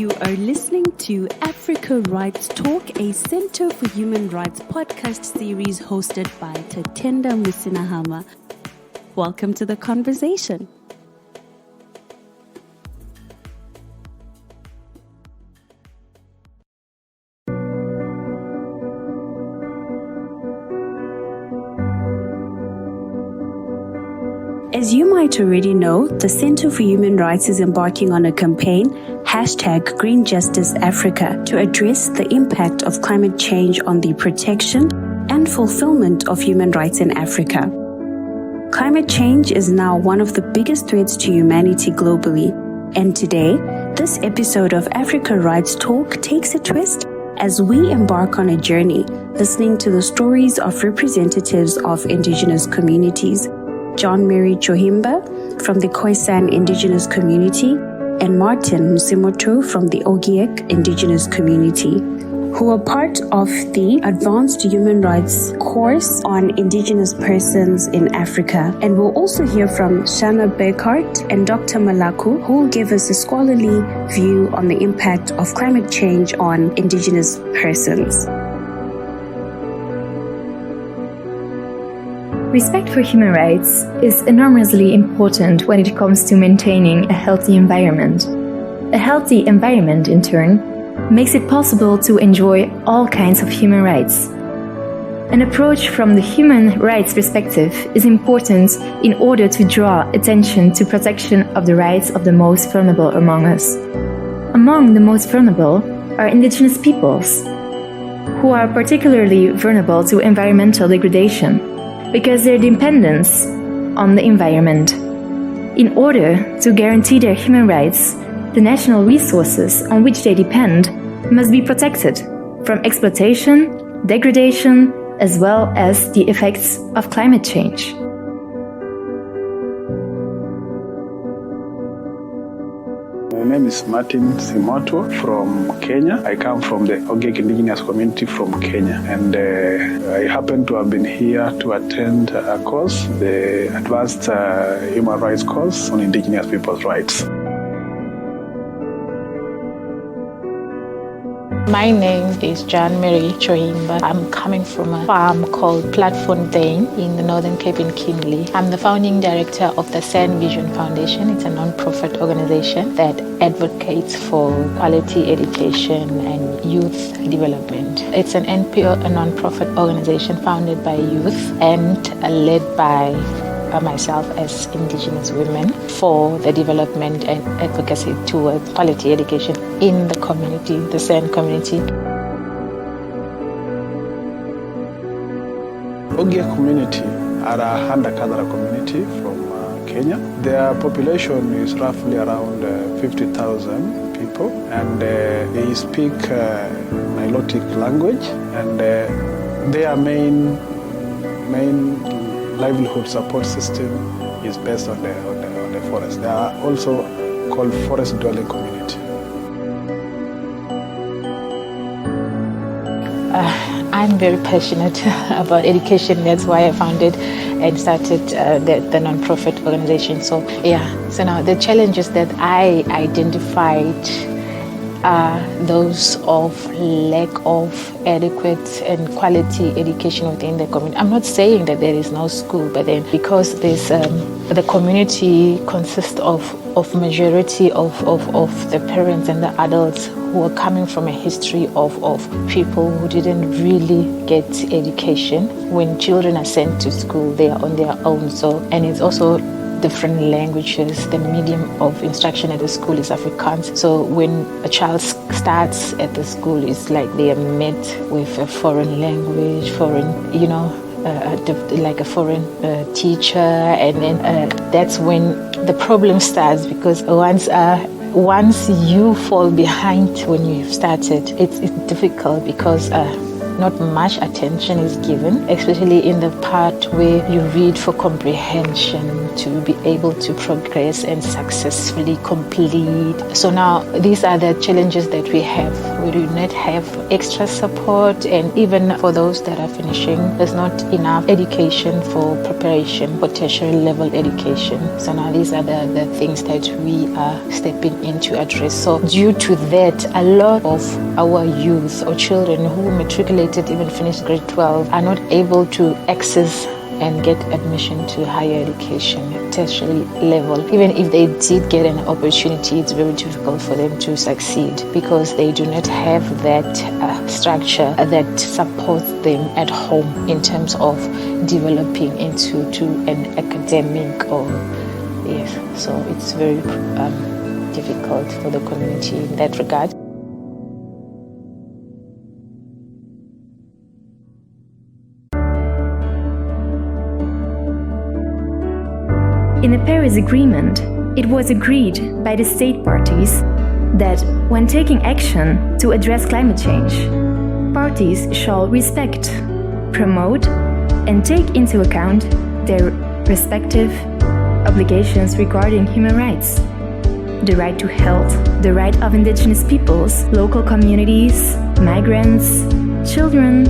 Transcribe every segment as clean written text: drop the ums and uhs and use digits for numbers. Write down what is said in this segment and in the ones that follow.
You are listening to Africa Rights Talk, a Center for Human Rights podcast series hosted by Tatenda Musinahama. Welcome to the conversation. As you might already know, the Center for Human Rights is embarking on a campaign, #GreenJusticeAfrica, to address the impact of climate change on the protection and fulfillment of human rights in Africa. Climate change is now one of the biggest threats to humanity globally, and today, this episode of Africa Rights Talk takes a twist as we embark on a journey, listening to the stories of representatives of indigenous communities, John Mary Chohimba from the Khoisan indigenous community and Martin Musimoto from the Ogiek indigenous community, who are part of the Advanced Human Rights course on indigenous persons in Africa. And we'll also hear from Shana Burkhardt and Dr. Malaku, who will give us a scholarly view on the impact of climate change on indigenous persons. Respect for human rights is enormously important when it comes to maintaining a healthy environment. A healthy environment, in turn, makes it possible to enjoy all kinds of human rights. An approach from the human rights perspective is important in order to draw attention to protection of the rights of the most vulnerable among us. Among the most vulnerable are indigenous peoples, who are particularly vulnerable to environmental degradation because their dependence on the environment. In order to guarantee their human rights, the national resources on which they depend must be protected from exploitation, degradation, as well as the effects of climate change. My name is Martin Simoto from Kenya. I come from the Ogiek indigenous community from Kenya, and I happen to have been here to attend a course, the Advanced Human Rights course on indigenous people's rights. My name is John Mary Chohimba. I'm coming from a farm called Platfontein in the Northern Cape in Kinley. I'm the founding director of the Sand Vision Foundation. It's a non-profit organization that advocates for quality education and youth development. It's an NPO, a non-profit organization founded by youth and led by myself as indigenous women for the development and advocacy towards quality education in the community, the Sand community. Ogiek community are a hunter-gatherer community from Kenya. Their population is roughly around 50,000 people, and they speak Nilotic language, and their main livelihood support system is based on the forest. They are also called forest dwelling community. I'm very passionate about education. That's why I founded and started the non-profit organization. So now the challenges that I identified are those of lack of adequate and quality education within the community. I'm not saying that there is no school, but then because there's the community consists of majority of the parents and the adults who are coming from a history of people who didn't really get education. When children are sent to school, they are on their own. So, and it's also different languages. The medium of instruction at the school is Afrikaans. So when a child starts at the school, it's like they are met with a foreign language, like a foreign teacher, and then that's when the problem starts, because once you fall behind when you've started, it's difficult because not much attention is given, especially in the part where you read for comprehension to be able to progress and successfully complete. So now these are the challenges that we have. We do not have extra support, and even for those that are finishing, there's not enough education for preparation for tertiary level education. So now these are the things that we are stepping in to address. So due to that, a lot of our youth or children who matriculated, even finished grade 12, are not able to access and get admission to higher education, tertiary level. Even if they did get an opportunity, it's very difficult for them to succeed because they do not have that structure that supports them at home in terms of developing into an academic or yes. So it's very difficult for the community in that regard. In the Paris Agreement, it was agreed by the state parties that when taking action to address climate change, parties shall respect, promote, and take into account their respective obligations regarding human rights, the right to health, the right of indigenous peoples, local communities, migrants, children,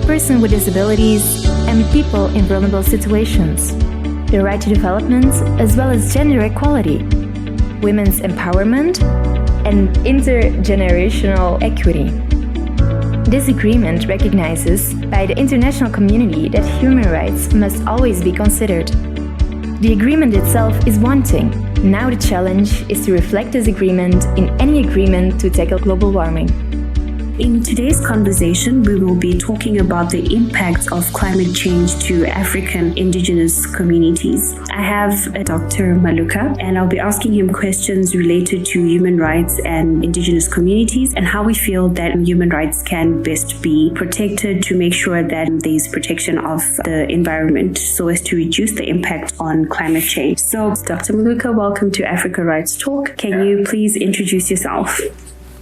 persons with disabilities, and people in vulnerable situations, the right to development, as well as gender equality, women's empowerment, and intergenerational equity. This agreement recognizes by the international community that human rights must always be considered. The agreement itself is one thing. Now the challenge is to reflect this agreement in any agreement to tackle global warming. In today's conversation, we will be talking about the impact of climate change to African indigenous communities. I have Dr. Maluka, and I'll be asking him questions related to human rights and indigenous communities and how we feel that human rights can best be protected to make sure that there's protection of the environment so as to reduce the impact on climate change. So, Dr. Maluka, welcome to Africa Rights Talk. Can you please introduce yourself?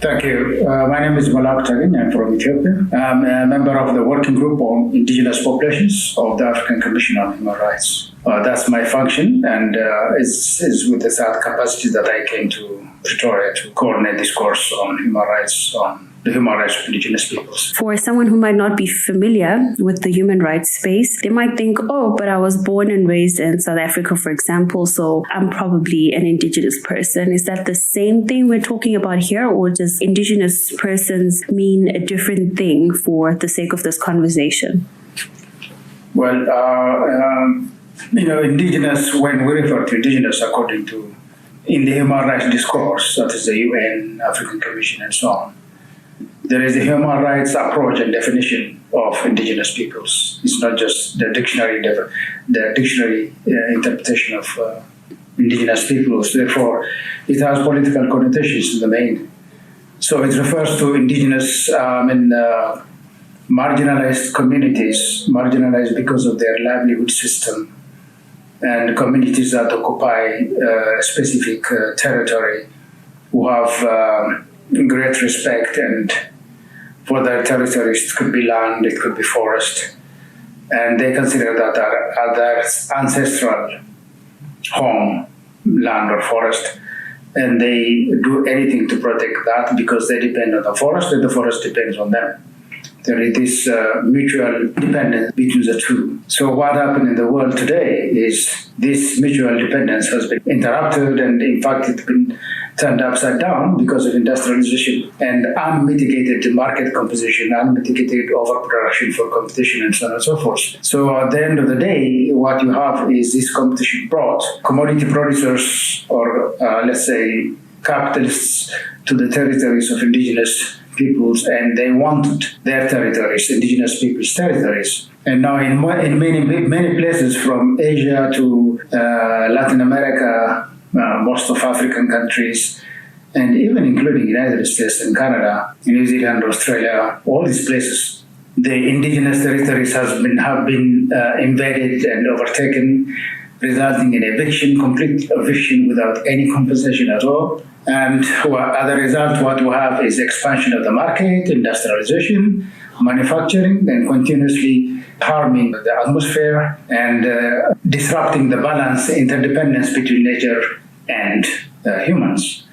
Thank you. My name is Malak Tagin. I'm from Ethiopia. I'm a member of the working group on indigenous populations of the African Commission on Human Rights. That's my function, and it's with that capacity that I came to Pretoria to coordinate this course on human rights, on the human rights of indigenous peoples. For someone who might not be familiar with the human rights space, they might think, oh, but I was born and raised in South Africa, for example, so I'm probably an indigenous person. Is that the same thing we're talking about here, or does indigenous persons mean a different thing for the sake of this conversation? Well, indigenous, when we refer to indigenous according to in the human rights discourse, that is the UN, African Commission, and so on, there is a human rights approach and definition of indigenous peoples. It's not just the dictionary interpretation of indigenous peoples. Therefore, it has political connotations in the main. So it refers to indigenous marginalized communities, marginalized because of their livelihood system, and communities that occupy a specific territory, who have great respect and for their territories. It could be land, it could be forest, and they consider that their ancestral home, land or forest, and they do anything to protect that because they depend on the forest and the forest depends on them. There is this mutual dependence between the two. So what happened in the world today is this mutual dependence has been interrupted, and in fact it's been turned upside down because of industrialization and unmitigated market composition, unmitigated overproduction for competition, and so on and so forth. So at the end of the day, what you have is this competition brought commodity producers, or let's say capitalists, to the territories of indigenous peoples, and they wanted their territories, indigenous peoples' territories. And now in many places from Asia to Latin America, most of African countries, and even including United States and Canada, New Zealand, Australia, all these places, the indigenous territories have been invaded and overtaken, resulting in eviction, complete eviction without any compensation at all. And as a result, what we have is expansion of the market, industrialization, manufacturing and continuously harming the atmosphere and disrupting the balance, interdependence between nature and humans.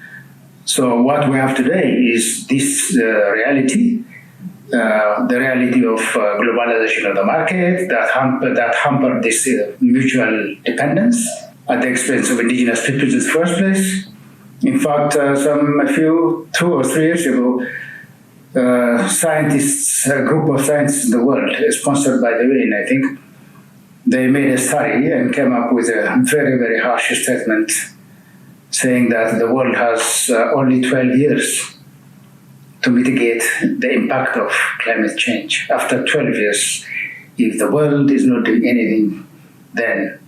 So what we have today is this reality, the reality of globalization of the market that hampered this mutual dependence at the expense of indigenous peoples in the first place. In fact, 2 or 3 years ago, a group of scientists in the world, sponsored by the UN, I think, they made a study and came up with a very, very harsh statement saying that the world has only 12 years to mitigate the impact of climate change. After 12 years, if the world is not doing anything, then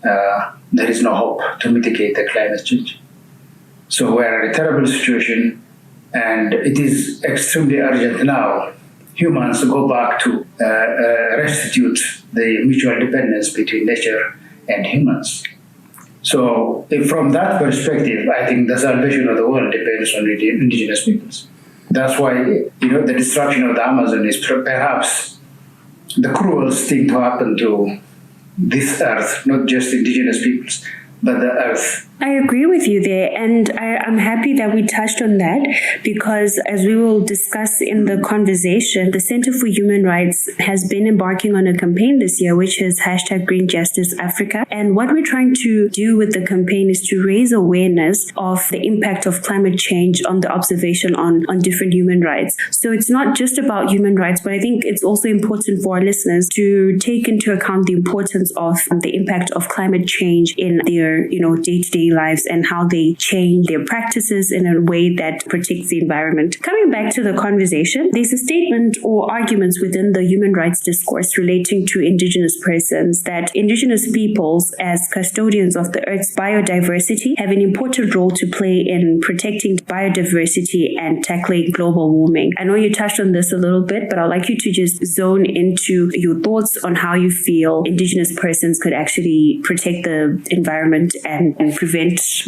there is no hope to mitigate the climate change. So we're in a terrible situation, and it is extremely urgent now. Humans go back to restitute the mutual dependence between nature and humans. So from that perspective, I think the salvation of the world depends on the indigenous peoples. That's why, the destruction of the Amazon is perhaps the cruelest thing to happen to this earth, not just indigenous peoples, but the earth. I agree with you there, and I'm happy that we touched on that, because as we will discuss in the conversation, the Center for Human Rights has been embarking on a campaign this year, which is #GreenJusticeAfrica. And what we're trying to do with the campaign is to raise awareness of the impact of climate change on the observation on different human rights. So it's not just about human rights, but I think it's also important for our listeners to take into account the importance of the impact of climate change in their, day-to-day lives and how they change their practices in a way that protects the environment. Coming back to the conversation, there's a statement or arguments within the human rights discourse relating to indigenous persons that indigenous peoples, as custodians of the Earth's biodiversity, have an important role to play in protecting biodiversity and tackling global warming. I know you touched on this a little bit, but I'd like you to just zone into your thoughts on how you feel indigenous persons could actually protect the environment and prevent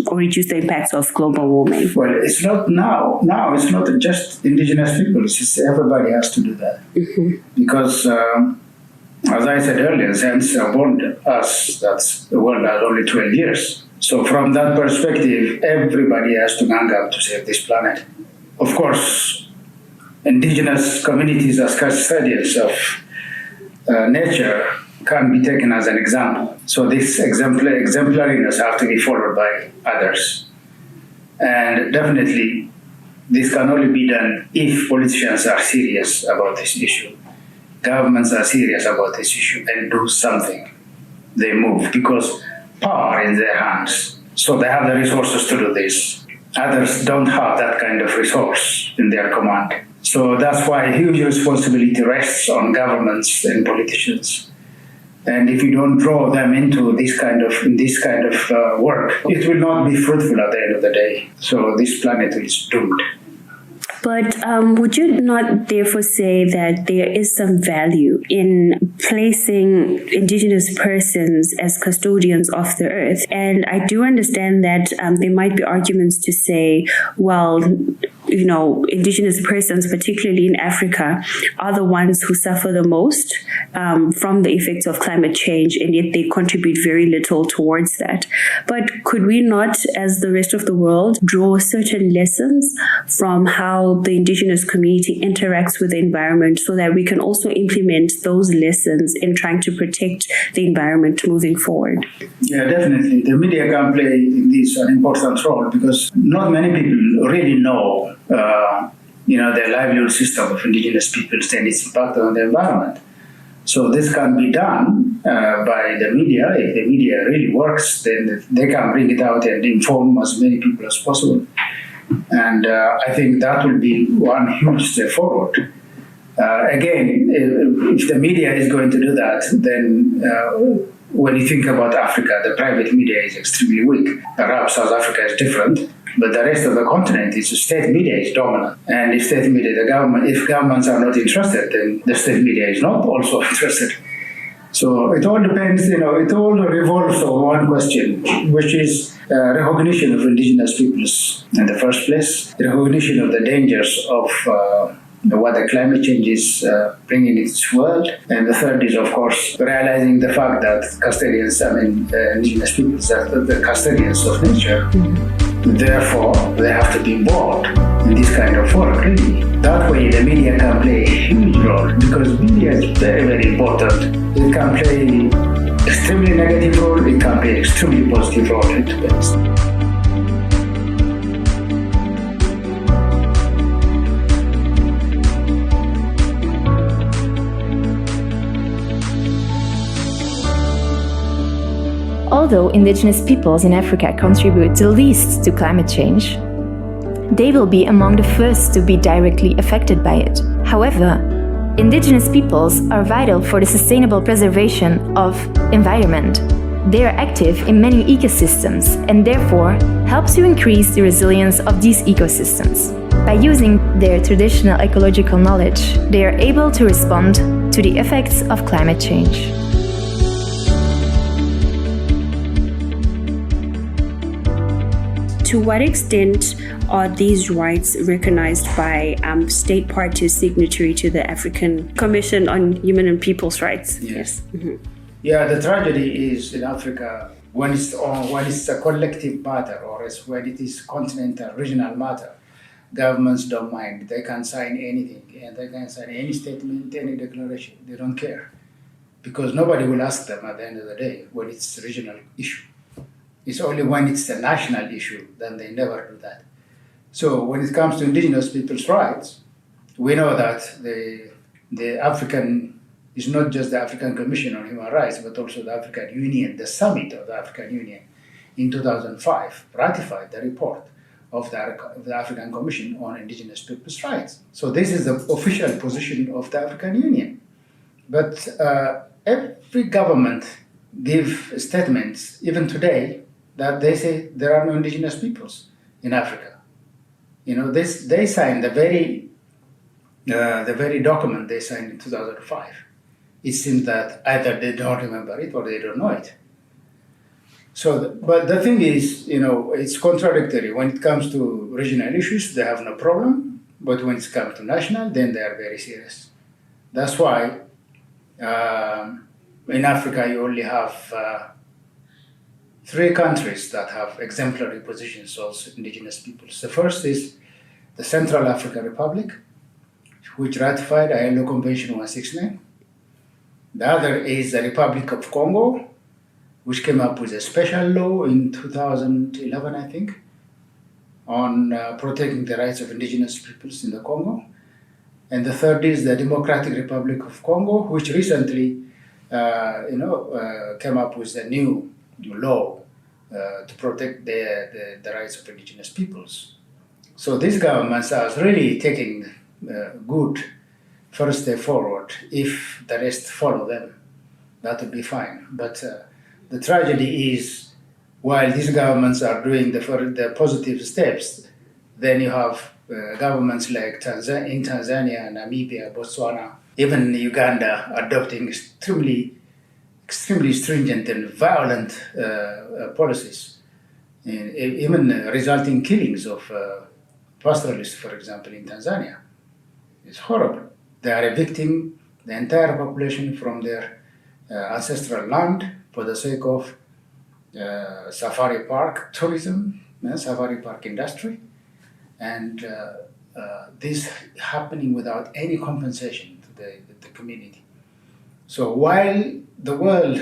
or reduce the impacts of global warming. Well, it's not now. Now it's not just indigenous peoples. It's everybody has to do that. Mm-hmm. Because, as I said earlier, science warned us that the world has only 12 years. So from that perspective, everybody has to gang up to save this planet. Of course, indigenous communities as custodians of nature can be taken as an example. So this exemplariness has to be followed by others. And definitely, this can only be done if politicians are serious about this issue. Governments are serious about this issue and do something. They move because power in their hands. So they have the resources to do this. Others don't have that kind of resource in their command. So that's why huge responsibility rests on governments and politicians. And if you don't draw them into this kind of work, it will not be fruitful at the end of the day. So this planet is doomed. But would you not therefore say that there is some value in placing indigenous persons as custodians of the earth? And I do understand that there might be arguments to say, well, indigenous persons, particularly in Africa, are the ones who suffer the most from the effects of climate change, and yet they contribute very little towards that. But could we not, as the rest of the world, draw certain lessons from how the indigenous community interacts with the environment so that we can also implement those lessons in trying to protect the environment moving forward? Yeah, definitely. The media can play in this an important role because not many people really know the livelihood system of indigenous peoples and its impact on the environment. So this can be done by the media. If the media really works, then they can bring it out and inform as many people as possible. And I think that will be one huge step forward. Again, if the media is going to do that, then when you think about Africa, the private media is extremely weak. Perhaps South Africa is different, but the rest of the continent, the state media is dominant. And if state media, if governments are not interested, then the state media is not also interested. So it all depends, it all revolves on one question, which is recognition of indigenous peoples in the first place, recognition of the dangers of what the climate change is bringing in its world. And the third is, of course, realizing the fact that indigenous peoples are the custodians of nature. Therefore, they have to be involved in this kind of work, really. That way, the media can play a huge role, because media is very, very important. It can play extremely negative role, it can play extremely positive role. It depends. Although indigenous peoples in Africa contribute the least to climate change, they will be among the first to be directly affected by it. However, indigenous peoples are vital for the sustainable preservation of environment. They are active in many ecosystems and therefore help to increase the resilience of these ecosystems. By using their traditional ecological knowledge, they are able to respond to the effects of climate change. To what extent are these rights recognized by state parties signatory to the African Commission on Human and People's Rights? Yes. Mm-hmm. Yeah, the tragedy is in Africa when it's a collective matter, or when it is continental, regional matter. Governments don't mind. They can sign anything, and they can sign any statement, any declaration. They don't care, because nobody will ask them at the end of the day when it's a regional issue. It's only when it's a national issue, then they never do that. So when it comes to indigenous people's rights, we know that the African is not just the African Commission on Human Rights, but also the African Union, the summit of the African Union in 2005 ratified the report of the African Commission on Indigenous People's Rights. So this is the official position of the African Union. But every government give statements, even today, that they say there are no indigenous peoples in Africa. You know, they signed the very document they signed in 2005. It seems that either they don't remember it or they don't know it. So, but the thing is, you know, it's contradictory. When it comes to regional issues, they have no problem. But when it comes to national, then they are very serious. That's why in Africa you only have 3 countries that have exemplary positions as indigenous peoples. The first is the Central African Republic, which ratified ILO Convention 169. The other is the Republic of Congo, which came up with a special law in 2011, I think, on protecting the rights of indigenous peoples in the Congo. And the third is the Democratic Republic of Congo, which recently came up with a new law to protect the rights of indigenous peoples. So these governments are really taking good first step forward. If the rest follow them, that would be fine. But the tragedy is, while these governments are doing the positive steps, then you have governments like Tanzania, Namibia, Botswana, even Uganda adopting extremely stringent and violent policies, even resulting killings of pastoralists, for example, in Tanzania. It's horrible. They are evicting the entire population from their ancestral land for the sake of safari park tourism, safari park industry, and this happening without any compensation to the community. So while the world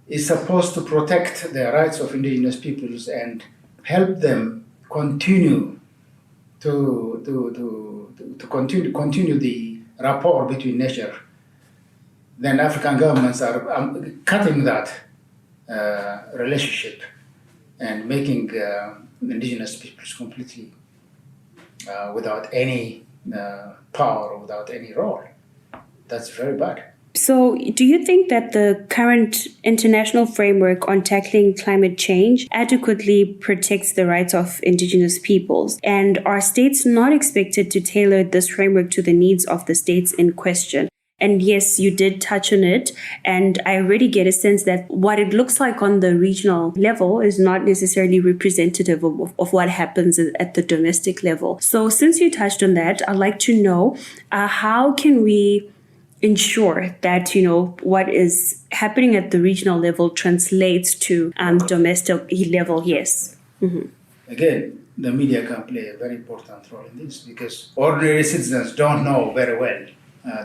is supposed to protect the rights of indigenous peoples and help them continue continue the rapport between nature, then African governments are cutting that relationship and making indigenous peoples completely without any power or without any role. That's very bad. So, do you think that the current international framework on tackling climate change adequately protects the rights of indigenous peoples? And are states not expected to tailor this framework to the needs of the states in question? And yes, you did touch on it. And I already get a sense that what it looks like on the regional level is not necessarily representative of what happens at the domestic level. So since you touched on that, I'd like to know how can we ensure that, what is happening at the regional level translates to domestic level? Yes. Mm-hmm. Again, the media can play a very important role in this because ordinary citizens don't know very well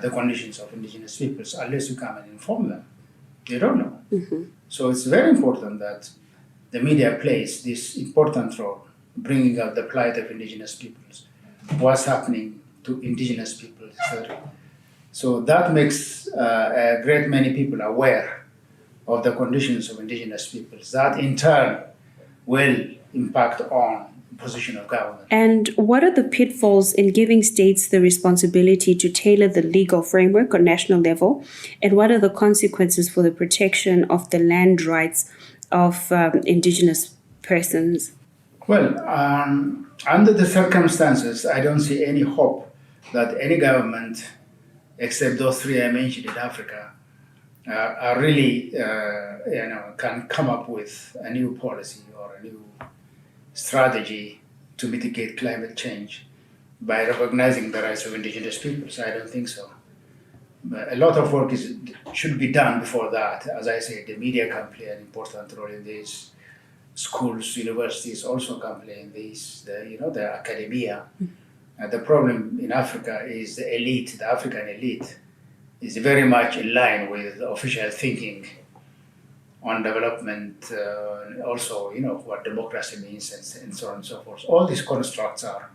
the conditions of indigenous peoples unless you come and inform them. They don't know. Mm-hmm. So it's very important that the media plays this important role, bringing out the plight of indigenous peoples, what's happening to indigenous people, etc. So that makes a great many people aware of the conditions of indigenous peoples. That in turn will impact on the position of government. And what are the pitfalls in giving states the responsibility to tailor the legal framework on national level? And what are the consequences for the protection of the land rights of indigenous persons? Well, under the circumstances, I don't see any hope that any government, except those three I mentioned in Africa, are really, can come up with a new policy or a new strategy to mitigate climate change by recognizing the rights of indigenous peoples. I don't think so. But a lot of work should be done before that. As I said, the media can play an important role in this. Schools, universities also can play in this. The academia. The problem in Africa is the elite, the African elite, is very much in line with official thinking on development, also, what democracy means and so on and so forth. All these constructs are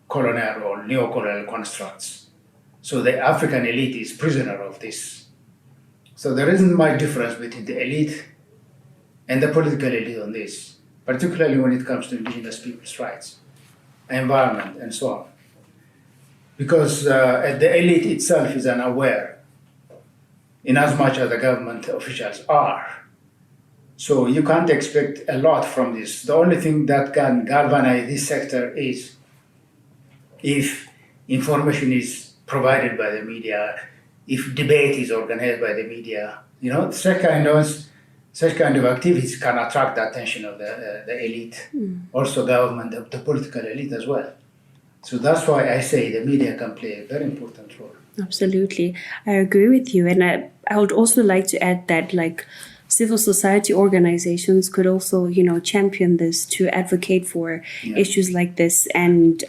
colonial or neo-colonial constructs. So the African elite is prisoner of this. So there isn't much difference between the elite and the political elite on this, particularly when it comes to indigenous people's rights, environment, and so on. Because the elite itself is unaware, in as much as the government officials are. So you can't expect a lot from this. The only thing that can galvanize this sector is if information is provided by the media, if debate is organized by the media. Such kind of activities can attract the attention of the elite, also government, the political elite as well. So that's why I say the media can play a very important role. Absolutely. I agree with you. And I would also like to add that civil society organizations could also, champion this to advocate for issues like this and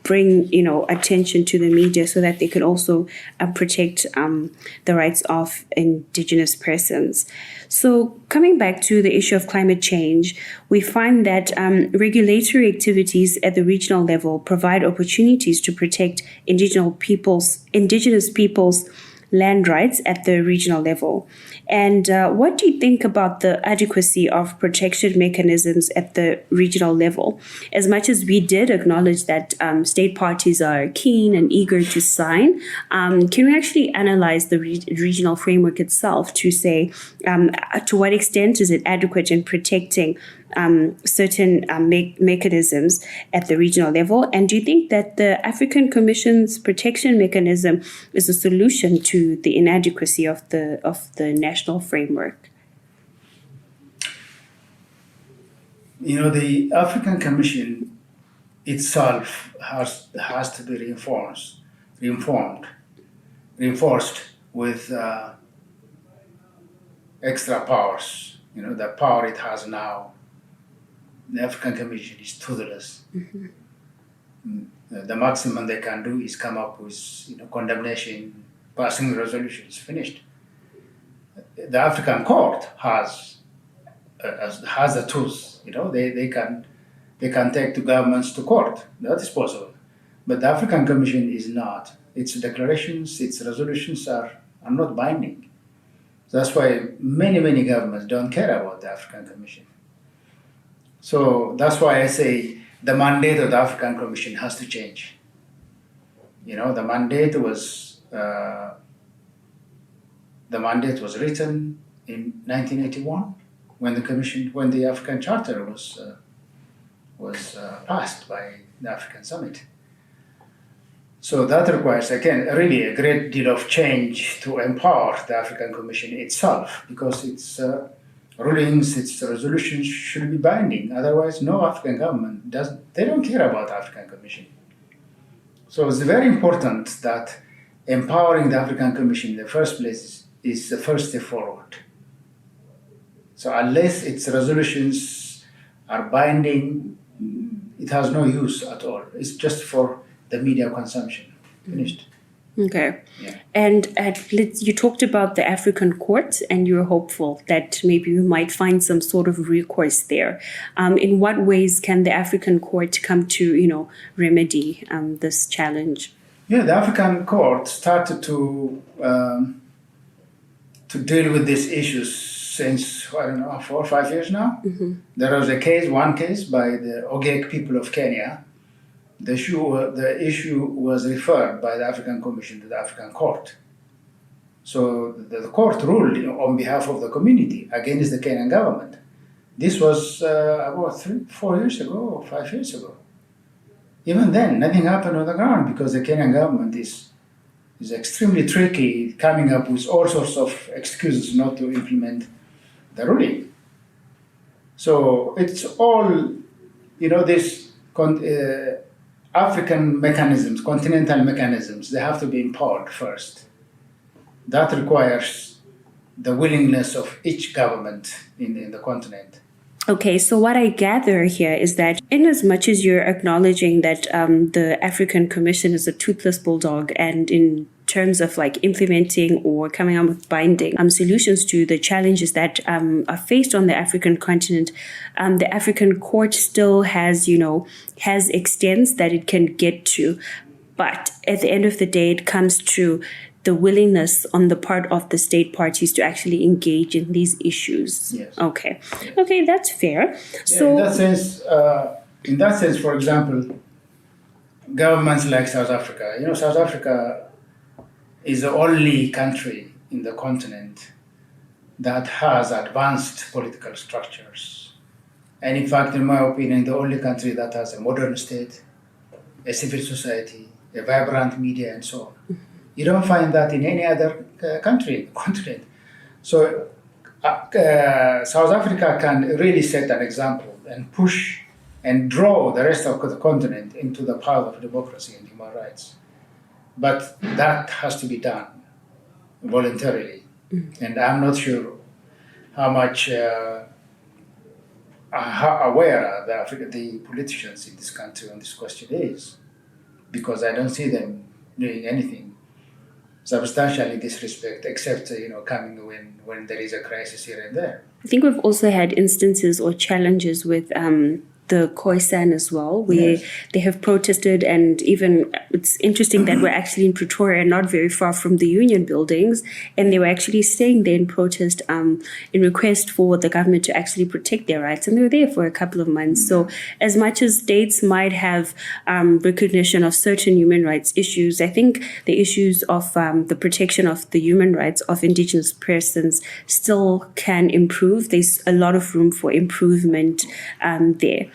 bring, attention to the media so that they could also protect the rights of indigenous persons. So coming back to the issue of climate change, we find that regulatory activities at the regional level provide opportunities to protect indigenous peoples' land rights at the regional level. And what do you think about the adequacy of protection mechanisms at the regional level? As much as we did acknowledge that state parties are keen and eager to sign, can we actually analyze the regional framework itself to say to what extent is it adequate in protecting certain mechanisms at the regional level? And do you think that the African Commission's protection mechanism is a solution to the inadequacy of the national framework? The African Commission itself has to be reinforced with extra powers. The power it has now. The African Commission is toothless. Mm-hmm. The maximum they can do is come up with condemnation, passing resolutions, finished. The African Court has the tools. They can take the governments to court. That is possible. But the African Commission is not. Its declarations, its resolutions are not binding. That's why many governments don't care about the African Commission. So that's why I say the mandate of the African Commission has to change. The mandate was written in 1981 when the African Charter was passed by the African Summit. So that requires, again, really a great deal of change to empower the African Commission itself, because its rulings, its resolutions should be binding. Otherwise, no African government they don't care about the African Commission. So it's very important that empowering the African Commission in the first place is the first step forward. So unless its resolutions are binding, it has no use at all. It's just for the media consumption. Finished. Okay. Yeah. And you talked about the African court, and you're hopeful that maybe we might find some sort of recourse there. In what ways can the African court come to, remedy this challenge? Yeah, the African court started to deal with these issues since, 4 or 5 years now. Mm-hmm. There was one case by the Ogek people of Kenya. The issue was referred by the African Commission to the African court. So the court ruled on behalf of the community against the Kenyan government. This was about 4 years ago or 5 years ago. Even then, nothing happened on the ground because the Kenyan government is extremely tricky, coming up with all sorts of excuses not to implement the ruling. So it's all, this African mechanisms, continental mechanisms, they have to be empowered first. That requires the willingness of each government in the continent. Okay, so what I gather here is that in as much as you're acknowledging that the African Commission is a toothless bulldog, and in terms of implementing or coming up with binding solutions to the challenges that are faced on the African continent, the African court still has extents that it can get to. But at the end of the day, it comes to the willingness on the part of the state parties to actually engage in these issues. Yes. Okay. Yes. Okay, that's fair. Yeah, So, in that sense, for example, governments like South Africa, South Africa is the only country in the continent that has advanced political structures. And in fact, in my opinion, the only country that has a modern state, a civil society, a vibrant media, and so on. You don't find that in any other country, continent. So South Africa can really set an example and push and draw the rest of the continent into the path of democracy and human rights. But that has to be done voluntarily. And I'm not sure how much how aware the politicians in this country on this question is, because I don't see them doing anything substantially in this respect, except coming when there is a crisis here and there. I think we've also had instances or challenges with the Khoisan as well, where Yes. they have protested, and even it's interesting that we're actually in Pretoria, not very far from the union buildings, and they were actually staying there in protest in request for the government to actually protect their rights, and they were there for a couple of months. So as much as states might have recognition of certain human rights issues, I think the issues of the protection of the human rights of indigenous persons still can improve. There's a lot of room for improvement there.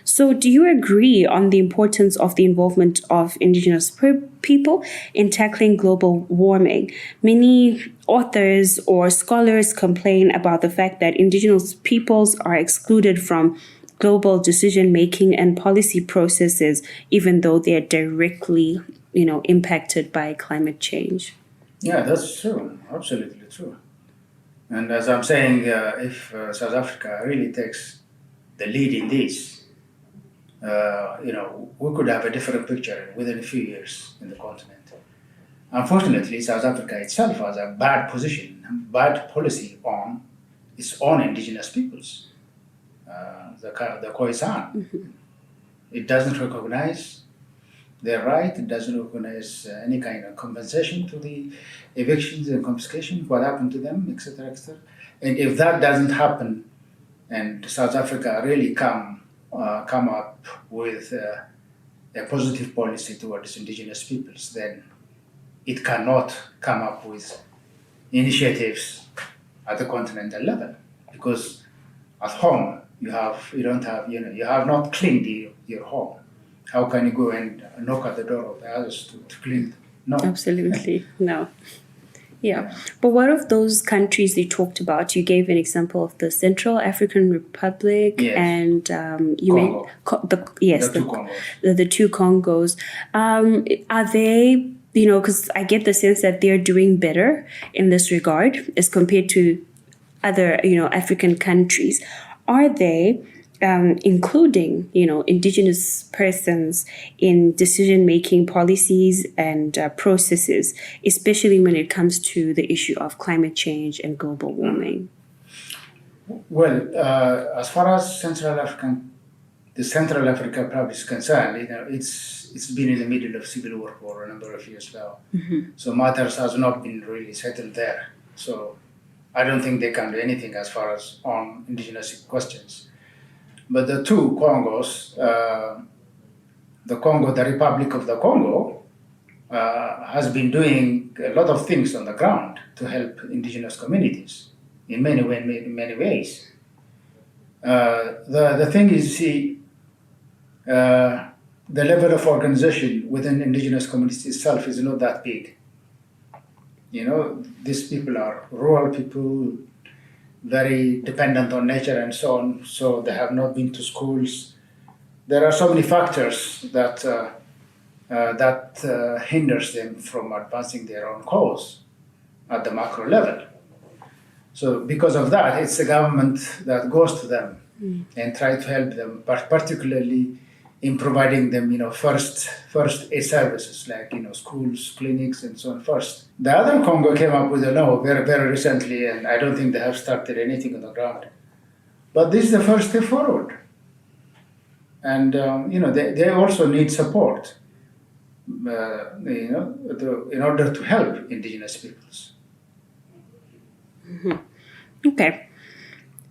So do you agree on the importance of the involvement of indigenous people in tackling global warming? Many authors or scholars complain about the fact that indigenous peoples are excluded from global decision-making and policy processes, even though they are directly, impacted by climate change. Yeah, that's true. Absolutely true. And as I'm saying, if South Africa really takes the lead in this, we could have a different picture within a few years in the continent. Unfortunately, South Africa itself has a bad policy on its own indigenous peoples, the Khoisan. Mm-hmm. It doesn't recognize their right. It doesn't recognize any kind of compensation to the evictions and confiscation, what happened to them, etc., etc. And if that doesn't happen, and South Africa really come up with a positive policy towards indigenous peoples, then it cannot come up with initiatives at the continental level, because at home you have not cleaned your home, How can you go and knock at the door of the others to clean? No. Absolutely. No. Yeah. But what of those countries you talked about? You gave an example of the Central African Republic and you Congo. The two Congos. Are they, because I get the sense that they're doing better in this regard as compared to other, African countries. Are they including, indigenous persons in decision-making policies and processes, especially when it comes to the issue of climate change and global warming? Well, as far as the Central African Republic is concerned, it's been in the middle of civil war for a number of years now. Mm-hmm. So matters has not been really settled there. So I don't think they can do anything as far as on indigenous questions. But the two Congos, the Republic of the Congo, has been doing a lot of things on the ground to help indigenous communities in many ways. The thing is, the level of organization within indigenous communities itself is not that big. These people are rural people, very dependent on nature and so on, so they have not been to schools. There are so many factors that hinders them from advancing their own cause at the macro level. So because of that, it's the government that goes to them and try to help them, but particularly in providing them, first aid services like, schools, clinics, and so on first. The other Congo came up with a law very, very recently, and I don't think they have started anything on the ground. But this is the first step forward. And, they also need support, in order to help indigenous peoples. Mm-hmm. Okay.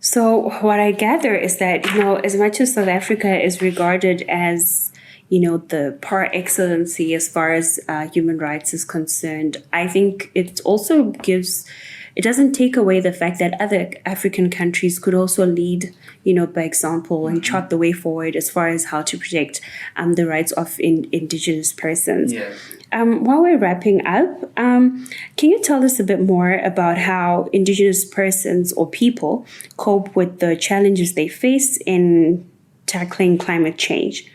So what I gather is that, as much as South Africa is regarded as, the par excellence as far as human rights is concerned, I think it also it doesn't take away the fact that other African countries could also lead, by example and chart the way forward as far as how to protect the rights of indigenous persons. Yeah. While we're wrapping up, can you tell us a bit more about how indigenous persons or people cope with the challenges they face in tackling climate change?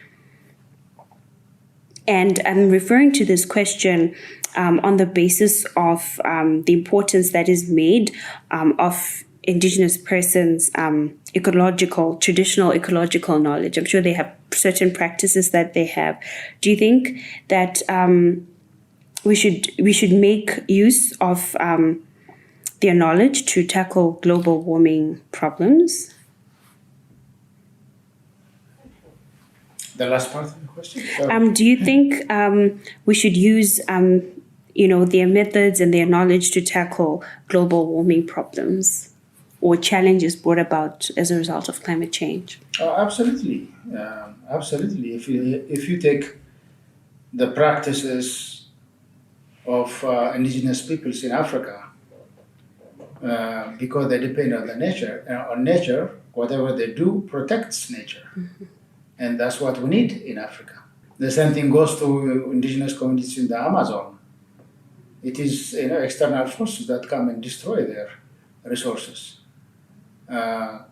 And I'm referring to this question on the basis of the importance that is made of indigenous persons' traditional ecological knowledge. I'm sure they have certain practices that they have. Do you think that we should make use of their knowledge to tackle global warming problems? The last part of the question? Do you think we should use their methods and their knowledge to tackle global warming problems or challenges brought about as a result of climate change? Oh, absolutely. Absolutely. If you take the practices of indigenous peoples in Africa, because they depend on nature, whatever they do protects nature. Mm-hmm. And that's what we need in Africa. The same thing goes to indigenous communities in the Amazon. It is external forces that come and destroy their resources.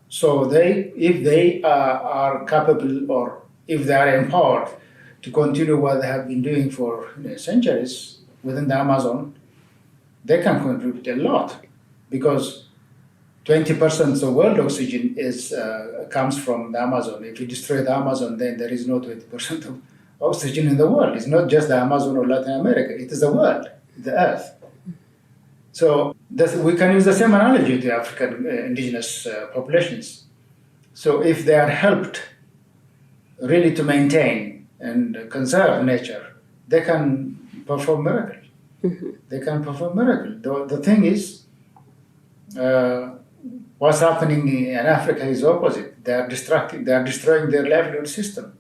So if they are capable, or if they are empowered to continue what they have been doing for centuries within the Amazon, they can contribute a lot, because 20% of the world oxygen comes from the Amazon. If you destroy the Amazon, then there is no 20% of oxygen in the world. It's not just the Amazon or Latin America. It is the world, the Earth. So we can use the same analogy to African indigenous populations. So if they are helped really to maintain and conserve nature, they can perform miracles. Mm-hmm. They can perform miracles. The thing is, what's happening in Africa is opposite. They are destroying their livelihood system.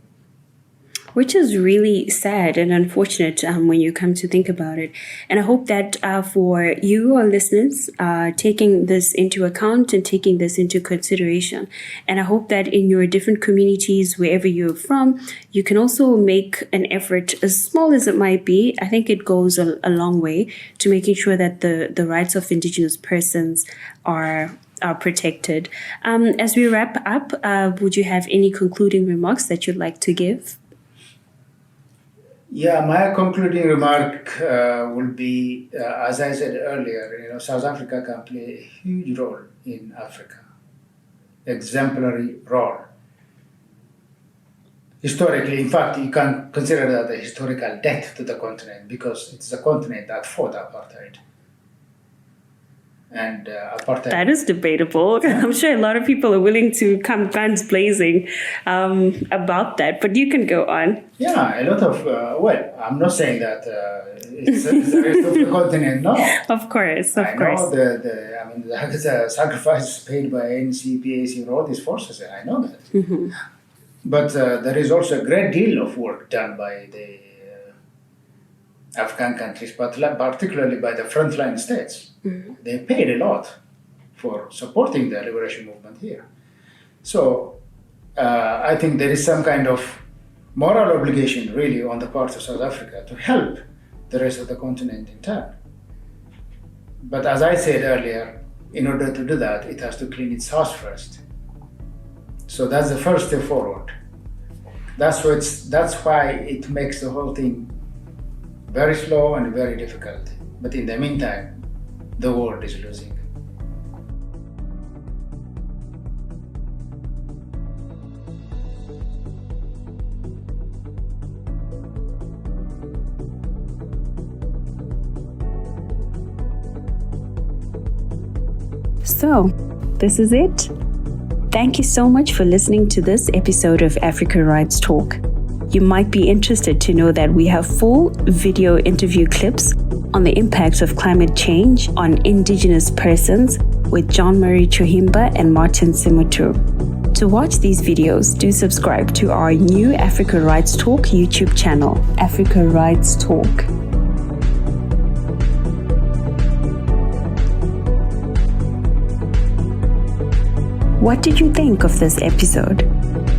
which is really sad and unfortunate when you come to think about it. And I hope that for you, our listeners, taking this into account and taking this into consideration. And I hope that in your different communities, wherever you're from, you can also make an effort, as small as it might be. I think it goes a long way to making sure that the rights of Indigenous persons are protected. As we wrap up, would you have any concluding remarks that you'd like to give? Yeah, my concluding remark will be, as I said earlier, South Africa can play a huge role in Africa, exemplary role. Historically, in fact, you can consider that a historical debt to the continent because it's the continent that fought apartheid. And apartheid. That is debatable. I'm sure a lot of people are willing to come guns blazing about that, but you can go on. Yeah, a lot of, I'm not saying that it's the rest of the continent, no. Of course. I know the sacrifices paid by ANC, PAC, all these forces, I know that. Mm-hmm. But there is also a great deal of work done by the African countries, but particularly by the frontline states. Mm-hmm. They paid a lot for supporting the liberation movement here. So I think there is some kind of moral obligation really on the part of South Africa to help the rest of the continent in turn. But as I said earlier, in order to do that, it has to clean its house first. So that's the first step forward. That's why it makes the whole thing very slow and very difficult. But in the meantime, the world is losing. So, this is it. Thank you so much for listening to this episode of Africa Rights Talk. You might be interested to know that we have full video interview clips on the impacts of climate change on Indigenous persons with John Murray Chuhimba and Martin Simotu. To watch these videos, do subscribe to our new Africa Rights Talk YouTube channel, Africa Rights Talk. What did you think of this episode?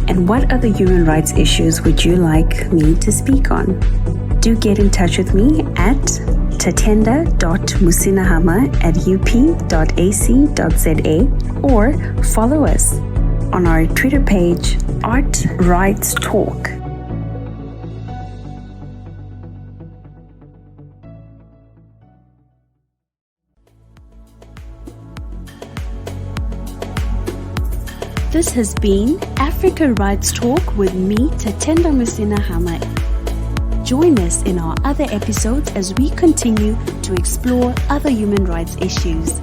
And what other human rights issues would you like me to speak on? Do get in touch with me at tatenda.musinahama@up.ac.za or follow us on our Twitter page, Art Rights Talk. This has been Africa Rights Talk with me, Tatenda Musinahama. Join us in our other episodes as we continue to explore other human rights issues.